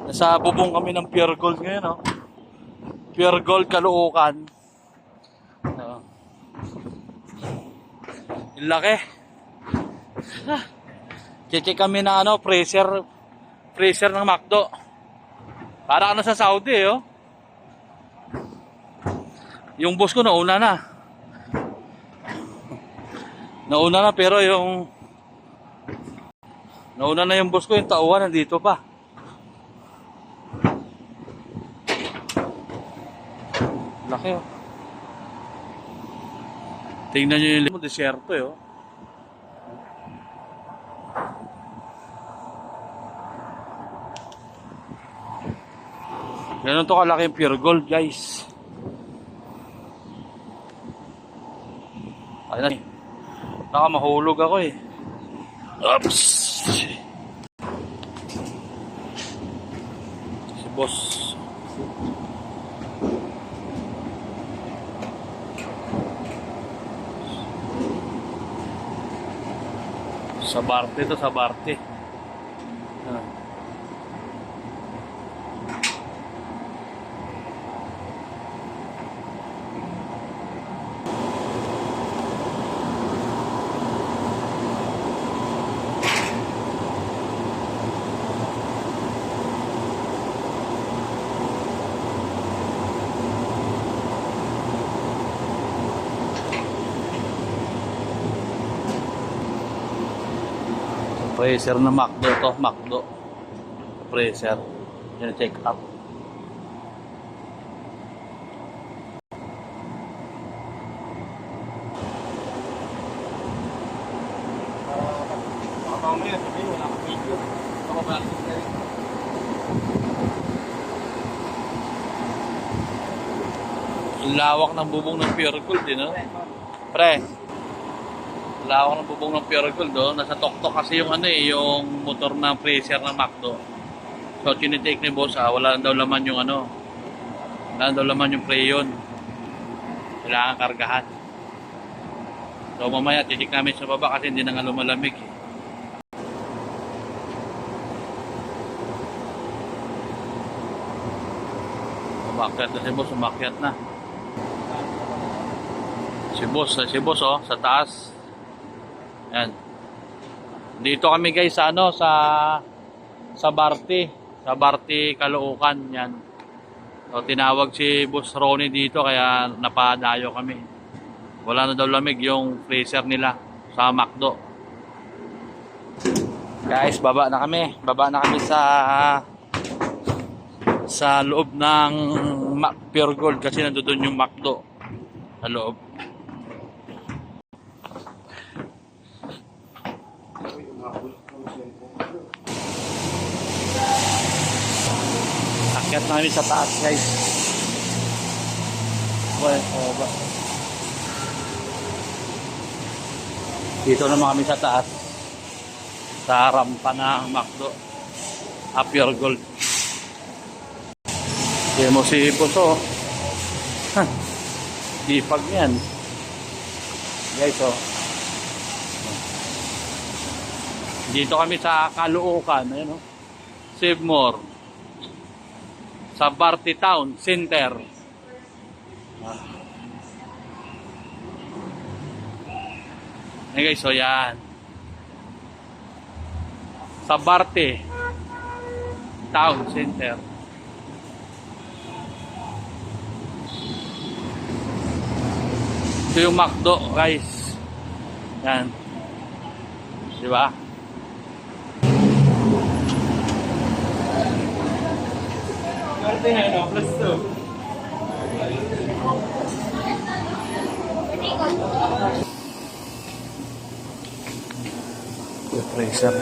Nasa bubong kami ng Pure Gold ngayon, oh. Pure Gold Caloocan. Yung laki. Check kami na ano, freezer ng McDo. Para ano sa Saudi, oh. Yung boss ko nauna na. Nauna na pero yung nauna na yung boss ko, yung tauhan nandito pa. Laki, oh. Tingnan nyo yung desierto, eh, oh. Ganun to kalaki yung Pure Gold, guys. Ayun na. Baka mahulog ako, eh. Oops! Si boss. Sa Barte to, sa Barte. Freezer na McDo to, McDo. Freezer. Yan, check up. Yung lawak ng bubong ng Pure Gold, eh, no? Pre. Lawak ng bubong ng Pure Gold, oh. Nasa tok-tok kasi yung ano, eh, yung motor ng freezer ng McDo. So tinitake ni boss, wala daw laman yung ano. Wala daw laman yung preyon. Kailangan kargahan. So mamaya titik namin sa baba kasi hindi na nga lumalamig, eh. Umakyat na si boss, umakyat na. Si boss, oh, sa taas. Yan. Dito kami, guys, sa ano, sa Barte Caloocan, yan. So tinawag si Boss Ronnie dito kaya napadayo kami. Wala na daw lamig yung freezer nila sa McDo. Guys, baba na kami sa loob ng Pure Gold kasi nandoon yung McDo sa loob. Akyat na kami sa taas, guys. Dito naman kami sa taas. Sa rampa ng McDo. Pure Gold. Kaya mo si Boso. Sipag yan. Guys, oh. Dito kami sa Caloocan, ayun, oh. Save more. Sa Barte Town Center. Guys, so yan. Sa Barte Town Center. Ito yung McDo, guys. Yan. Di ba? Plus 2. The freezer.